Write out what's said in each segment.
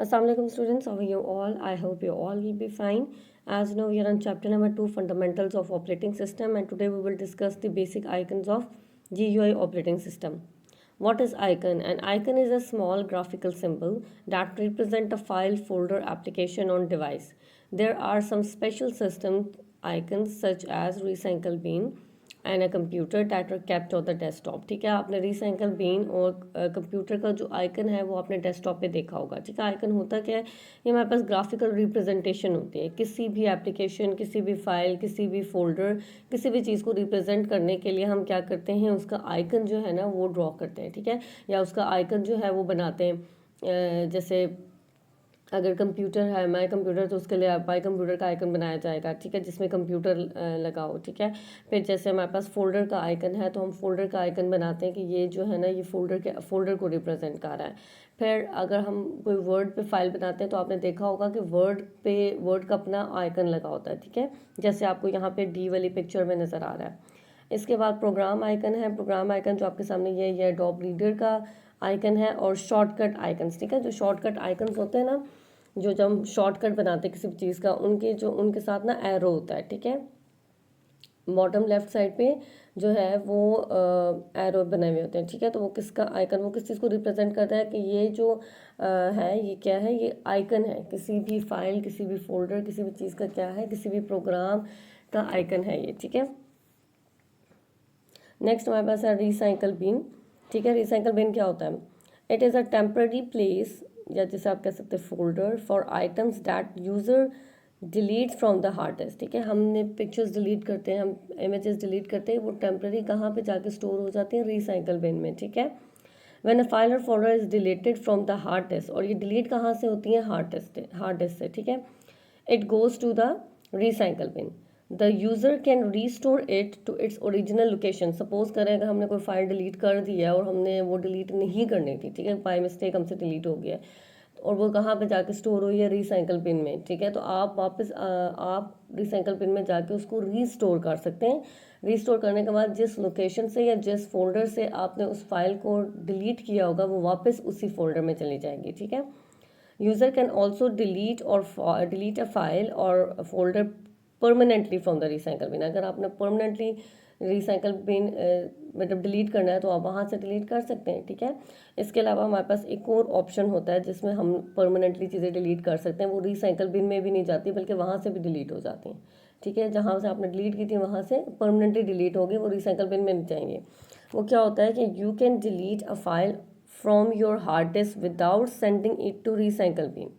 Assalamualaikum students, how are you all? I hope you all will be fine. As you know, we are on chapter number 2, Fundamentals of Operating System, and today we will discuss the basic icons of GUI operating system. What is icon? An icon is a small graphical symbol that represent a file, folder, application on device. There are some special system icons such as recycle bin and a computer that are kept on the desktop. ठीक है, आपने recycle been और computer का जो icon है वो आपने desktop पे देखा होगा। ठीक है, आइकन होता क्या है, ये हमारे पास ग्राफिकल रिप्रेजेंटेशन होती है किसी भी एप्लीकेशन, किसी भी फाइल, किसी भी फोल्डर, किसी भी चीज़ को रिप्रेजेंट करने के लिए हम क्या करते हैं, उसका आइकन जो है ना वो ड्रॉ करते हैं। ठीक है, या उसका आइकन जो है वो बनाते हैं। जैसे अगर कंप्यूटर है, माई कंप्यूटर, तो उसके लिए माई कंप्यूटर का आइकन बनाया जाएगा। ठीक है, जिसमें कंप्यूटर लगाओ। ठीक है, फिर जैसे हमारे पास फोल्डर का आइकन है तो हम फोल्डर का आइकन बनाते हैं कि ये जो है ना ये फोल्डर को रिप्रेजेंट कर रहा है। फिर अगर हम कोई वर्ड पे फाइल बनाते हैं तो आपने देखा होगा कि वर्ड का अपना आइकन लगा होता है। ठीक है, जैसे आपको यहाँ पे डी वाली पिक्चर में नज़र आ रहा है। इसके बाद प्रोग्राम आइकन है। प्रोग्राम आइकन जो आपके सामने ये एडोब रीडर का आइकन है। और शॉर्टकट आइकन्स, ठीक है, जो शॉर्टकट आइकन्स होते हैं ना, जो जब हम शॉर्टकट बनाते हैं किसी भी चीज़ का, उनके साथ ना एरो होता है। ठीक है, बॉटम लेफ्ट साइड पे जो है वो एरो बने हुए होते हैं। ठीक है, तो वो किसका आइकन, वो किस चीज़ को रिप्रेजेंट करता है कि ये जो है ये क्या है, ये आइकन है किसी भी फाइल, किसी भी फोल्डर, किसी भी चीज़ का क्या है, किसी भी प्रोग्राम का आइकन है ये। ठीक है, नेक्स्ट हमारे पास है रिसाइकल बिन। ठीक है, रिसाइकल बिन क्या होता है, it is a temporary place, या जैसे आप कह सकते हैं folder for items that user delete from the hard disk. ठीक है, हमने पिक्चर्स डिलीट करते हैं, हम इमेजेस डिलीट करते हैं, वो टेम्पररी कहाँ पे जाके स्टोर हो जाती हैं, रिसाइकल बिन में। ठीक है, व्हेन अ फाइल और folder is deleted from the hard disk, और ये डिलीट कहाँ से होती है, हार्ड डिस्क से। ठीक है, it goes to the recycle bin. The user can restore it to its original location. Suppose करें अगर हमने कोई फाइल डिलीट कर दी है और हमने वो डिलीट नहीं करनी थी, ठीक है, बाय मिस्टेक हमसे डिलीट हो गया और वो कहाँ पे जाके स्टोर हुई है, रिसाइकल बिन में। ठीक है, तो आप वापस आप रिसाइकल बिन में जाके उसको रीस्टोर कर सकते हैं। रीस्टोर करने के बाद जिस लोकेशन से या जिस फोल्डर से आपने उस फाइल को डिलीट किया होगा वो वापस उसी फोल्डर में चली जाएगी। ठीक है, user can also delete a file और folder permanently from the recycle bin. अगर आपने परमानेंटली रिसाइकल बिन मतलब डिलीट करना है तो आप वहाँ से डिलीट कर सकते हैं। ठीक है, इसके अलावा हमारे पास एक और ऑप्शन होता है जिसमें हम परमानेंटली चीज़ें डिलीट कर सकते हैं। वो रिसाइकल बिन में भी नहीं जाती बल्कि वहाँ से भी डिलीट हो जाती हैं। ठीक है, जहाँ से आपने डिलीट की थी वहाँ से परमानेंटली डिलीट होगी, वो रिसाइकल बिन में नहीं जाएंगे। वो क्या होता है कि you can delete a file from your hard disk without sending it to recycle bin.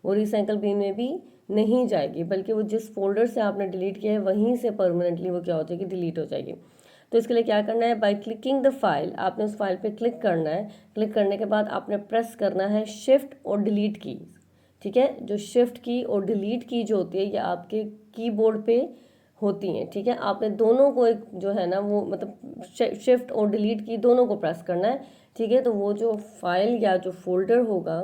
वो रिसाइकल बिन में भी नहीं जाएगी बल्कि वो जिस फोल्डर से आपने डिलीट किया है वहीं से परमानेंटली वो क्या हो जाएगी, डिलीट हो जाएगी। तो इसके लिए क्या करना है, बाय क्लिकिंग द फाइल, आपने उस फाइल पे क्लिक करना है। क्लिक करने के बाद आपने प्रेस करना है शिफ्ट और डिलीट की। ठीक है, जो शिफ्ट की और डिलीट की जो होती है ये आपके कीबोर्ड पे होती हैं। ठीक है, आपने दोनों को एक जो है ना वो मतलब शिफ्ट और डिलीट की दोनों को प्रेस करना है। ठीक है, तो वो जो फाइल या जो फोल्डर होगा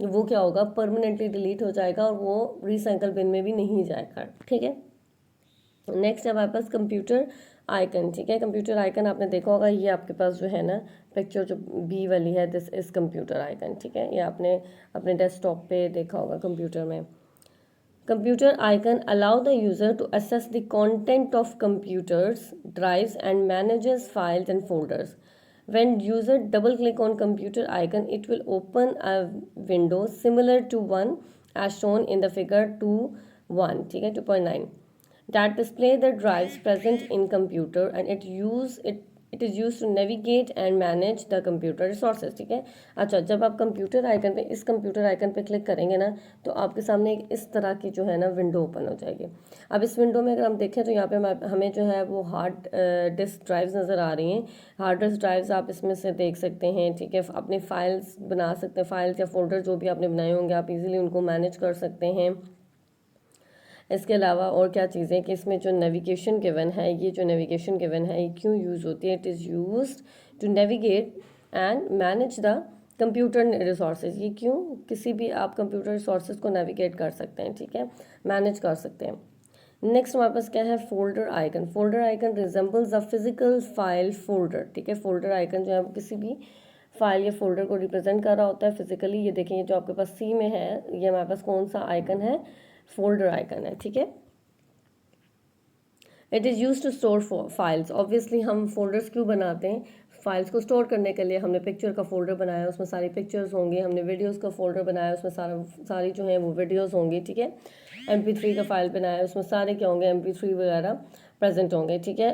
वो क्या होगा, परमानेंटली डिलीट हो जाएगा और वो रिसाइकल बिन में भी नहीं जाएगा। ठीक है, नेक्स्ट है हमारे पास कंप्यूटर आइकन। ठीक है, कंप्यूटर आइकन आपने देखा होगा, ये आपके पास जो है ना पिक्चर जो बी वाली है, दिस इज कंप्यूटर आइकन। ठीक है, ये आपने अपने डेस्कटॉप पे देखा होगा कंप्यूटर में। Computer icon allow the user to access the content of computers, drives and manages files and folders. When user double click on computer icon, it will open a window similar to one as shown in the figure 2.1, ठीक है, 2.9, that display the drives present in computer and it is used to navigate and manage the computer resources। ठीक है, अच्छा, जब आप computer icon पे इस computer icon पे क्लिक करेंगे ना तो आपके सामने एक इस तरह की जो है ना विंडो ओपन हो जाएगी। अब इस विंडो में अगर हम देखें तो यहाँ पे हमें जो है वो हार्ड डिस्क ड्राइव्स नज़र आ रही हैं। हार्ड डिस्क ड्राइव्स आप इसमें से देख सकते हैं। ठीक है, अपने फाइल्स बना सकते हैं, फाइल्स या फोल्डर जो भी आपने बनाए होंगे आप इजीली उनको मैनेज कर सकते हैं। इसके अलावा और क्या चीज़ें कि इसमें जो नेविगेशन गिवन है, ये जो नेविगेशन गिवन है ये क्यों यूज़ होती है, it is used to navigate and manage the computer resources. ये क्यों, किसी भी आप कंप्यूटर रिसोर्सेज को नेविगेट कर सकते हैं। ठीक है, मैनेज कर सकते हैं। नेक्स्ट हमारे पास क्या है, folder icon. Folder icon resembles a physical file folder. ठीक है, फोल्डर आइकन जो है वो किसी भी फाइल या फोल्डर को रिप्रेजेंट कर रहा होता है फिजिकली। ये देखें, ये जो आपके पास सी में है, ये हमारे पास कौन सा आइकन है, फोल्डर आइकन है, ठीक है। It is use to store files. Obviously हम फोल्डर्स क्यों बनाते हैं, फाइल्स को स्टोर करने के लिए। हमने पिक्चर का फोल्डर बनाया, उसमें सारी पिक्चर्स होंगी। हमने वीडियोस का फोल्डर बनाया, उसमें सारी जो है वो वीडियोस होंगी, ठीक है। MP3 का फाइल बनाया, उसमें सारे क्या होंगे, MP3 वगैरह प्रेजेंट होंगे, ठीक है।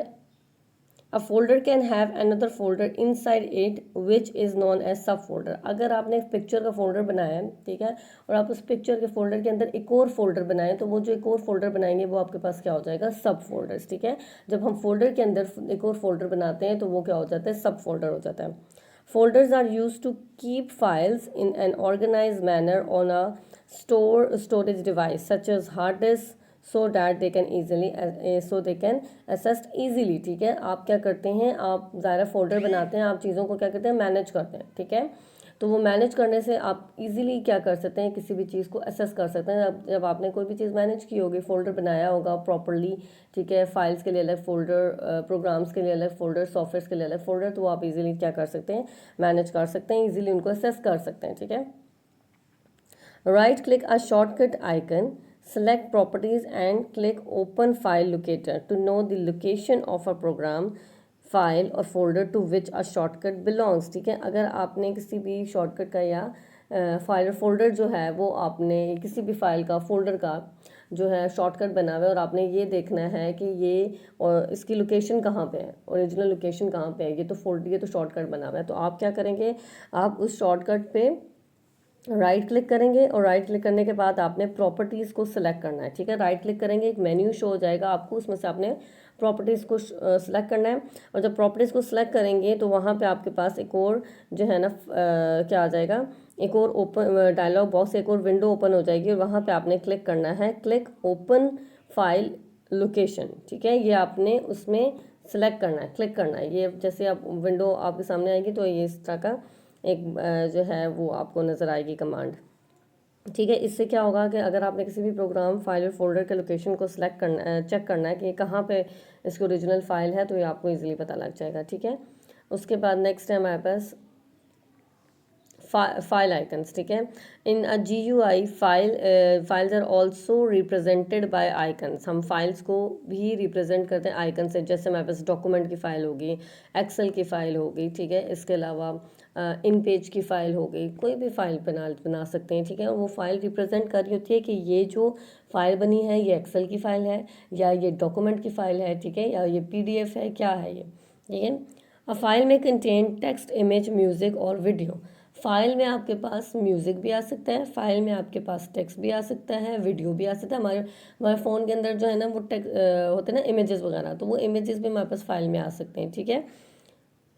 A folder can have another folder inside it which is known as sub folder. अगर आपने एक पिक्चर का फोल्डर बनाया है, ठीक है, और आप उस पिक्चर के फोल्डर के अंदर एक और फोल्डर बनाएं, तो वो जो एक और फोल्डर बनाएंगे वो आपके पास क्या हो जाएगा, सब फोल्डर्स, ठीक है। जब हम फोल्डर के अंदर एक और फोल्डर बनाते हैं तो वो क्या हो जाता है, सब फोल्डर हो जाता है। Folders are use to keep files in an organise manner on a storage device such as hard disk so that they can accessed easily, ठीक है। आप क्या करते हैं, आप ज़ाहिर फोल्डर बनाते हैं, आप चीज़ों को क्या करते हैं, मैनेज करते हैं, ठीक है। तो वो मैनेज करने से आप इजीली क्या कर सकते हैं, किसी भी चीज़ को एसेस कर सकते हैं। जब आपने कोई भी चीज़ मैनेज की होगी, फोल्डर बनाया होगा प्रॉपरली, ठीक है, फाइल्स के लिए अलग फोल्डर, प्रोग्राम्स के लिए अलग फोल्डर, सॉफ्टवेयर के लिए अलग फोल्डर, तो आप इजीली क्या कर सकते हैं, मैनेज कर सकते हैं, इजीली उनको एसेस कर सकते हैं, ठीक है। Right click a shortcut icon, select properties and click open file locator to know the location of a program, file और folder to which a shortcut belongs, ठीक है। अगर आपने किसी भी शॉर्टकट का या फाइल और फोल्डर जो है वो आपने किसी भी फाइल का फोल्डर का जो है शॉर्टकट बना हुआ है और आपने ये देखना है कि ये और इसकी लोकेशन कहाँ पे है, ओरिजिनल लोकेशन कहाँ पे है, ये तो फोल्डर, ये तो शॉर्टकट बना हुआ है, तो आप क्या करेंगे, आप उस शॉर्टकट पे राइट क्लिक करेंगे और राइट क्लिक करने के बाद आपने प्रॉपर्टीज़ को सिलेक्ट करना है, ठीक है। राइट क्लिक करेंगे, एक मेन्यू शो हो जाएगा आपको, उसमें से आपने प्रॉपर्टीज़ को सिलेक्ट करना है। और जब प्रॉपर्टीज़ को सिलेक्ट करेंगे तो वहाँ पे आपके पास एक और जो है ना क्या आ जाएगा, एक और ओपन डायलॉग बॉक्स, एक और विंडो ओपन हो जाएगी और वहाँ पे आपने क्लिक करना है, क्लिक ओपन फाइल लोकेशन, ठीक है। ये आपने उसमें सेलेक्ट करना है, क्लिक करना है। ये जैसे आप विंडो आपके सामने आएगी तो ये इस तरह का एक जो है वो आपको नज़र आएगी कमांड, ठीक है। इससे क्या होगा कि अगर आपने किसी भी प्रोग्राम, फाइल और फोल्डर के लोकेशन को सिलेक्ट करना, चेक करना है कि कहाँ पे इसकी ओरिजिनल फाइल है, तो ये आपको इजीली पता लग जाएगा, ठीक है। उसके बाद नेक्स्ट है हमारे पास फाइल आइकन्स, ठीक है। In a GUI files are also represented by icons. हम फाइल्स को भी रिप्रेजेंट करते हैं आइकन से। जैसे हमारे पास डॉक्यूमेंट की फ़ाइल होगी, एक्सेल की फ़ाइल होगी, ठीक है। इसके अलावा इन पेज की फ़ाइल हो गई, कोई भी फाइल बना सकते हैं, ठीक है। और वो फाइल रिप्रेजेंट कर रही होती है कि ये जो फाइल बनी है ये एक्सेल की फ़ाइल है या ये डॉक्यूमेंट की फ़ाइल है, ठीक है, या ये PDF है, क्या है ये, ठीक है। अ फाइल में कंटेन टेक्स्ट, इमेज, म्यूज़िक और वीडियो। फाइल में आपके पास म्यूज़िक भी आ सकता है, फाइल में आपके पास टेक्स्ट भी आ सकता है, वीडियो भी आ सकता है। हमारे फ़ोन के अंदर जो है ना वो होते हैं ना इमेजेस वगैरह, तो वो इमेजेस भी हमारे पास फाइल में आ सकते हैं, ठीक है,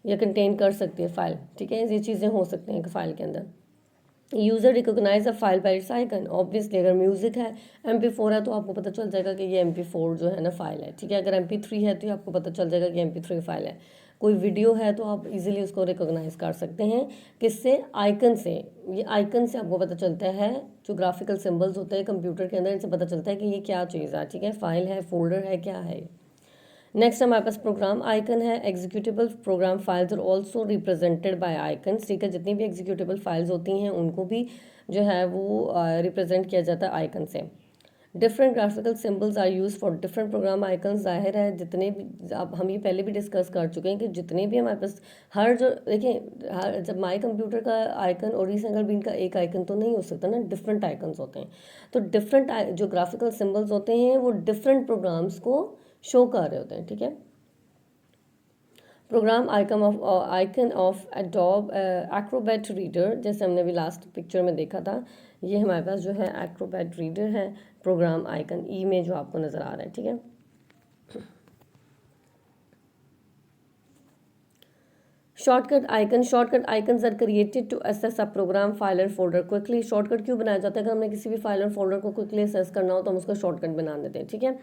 या कंटेन कर सकती है फाइल, ठीक है। ये चीज़ें हो सकती हैं फाइल के अंदर। User recognise a file by its icon. Obviously अगर म्यूज़िक है, MP4 है, तो आपको पता चल जाएगा कि ये MP4 जो है ना फाइल है, ठीक है। अगर MP3 है तो आपको पता चल जाएगा कि MP3 फाइल है। कोई वीडियो है तो आप इजीली उसको रिकोगनाइज कर सकते हैं, किससे, आइकन से। ये आइकन से आपको पता चलता है, जो ग्राफिकल सिंबल्स होते हैं कंप्यूटर के अंदर, इनसे पता चलता है कि ये क्या चीज़ है, ठीक है, फाइल है, फोल्डर है, क्या है। नेक्स्ट हमारे पास प्रोग्राम आइकन है। Executable program files are also represented by icons, ठीक है। जितनी भी एग्जीक्यूटेबल फाइल्स होती हैं उनको भी जो है वो रिप्रेजेंट किया जाता है आइकन से। Different graphical symbols are use for different program icons. जाहिर है जितने भी, अब हम ये पहले भी डिस्कस कर चुके हैं कि जितने भी हमारे पास हर जो देखिए, हर जब माई कंप्यूटर का आइकन और रीसेंगल बीन का एक आइकन तो नहीं हो सकता ना, डिफरेंट आइकन्स होते हैं। तो डिफरेंट जो ग्राफिकल सिंबल्स होते हैं वो डिफरेंट प्रोग्राम्स को शो कर रहे होते हैं, ठीक है। Program icon of Adobe Acrobat Reader, जैसे हमने अभी लास्ट पिक्चर में देखा था, ये हमारे पास जो है एक्रोबैट रीडर है, प्रोग्राम आइकन ई में जो आपको नज़र आ रहा है, ठीक है। Shortcut icons are created to access a program, file और फोल्डर क्विकली। शॉर्टकट क्यों बनाया जाता है, अगर हमने किसी भी फाइल और फोल्डर को क्विकली एसेस करना हो तो हम उसका शॉर्टकट बना देते हैं, ठीक है।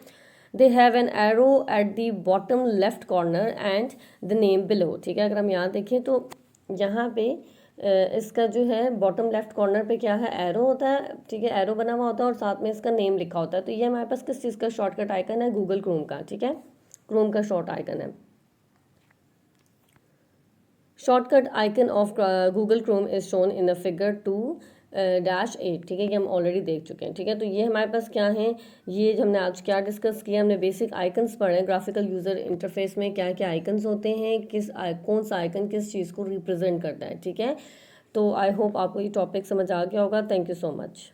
They have an arrow at the bottom left corner and the name below, ठीक है। अगर हम यहाँ देखें तो यहाँ पे इसका जो है बॉटम लेफ्ट कॉर्नर पे क्या है, एरो होता है, ठीक है, एरो बना हुआ होता है और साथ में इसका नेम लिखा होता है। तो ये हमारे पास किस चीज़ का शॉर्टकट आइकन है, गूगल क्रोम का, ठीक है, क्रोम का शॉर्ट आइकन है। Shortcut icon of Google Chrome is shown in the figure 2-8, ठीक है, ये हम ऑलरेडी देख चुके हैं। ठीक है, तो ये हमारे पास क्या है, ये जो हमने आज क्या डिस्कस किया, हमने बेसिक आइकन्स पढ़े हैं। ग्राफिकल यूज़र इंटरफेस में क्या क्या आइकन्स होते हैं, कौन सा आइकन किस चीज़ को रिप्रेजेंट करता है। ठीक है, तो आई होप आपको ये टॉपिक समझ आ गया होगा। Thank you so much.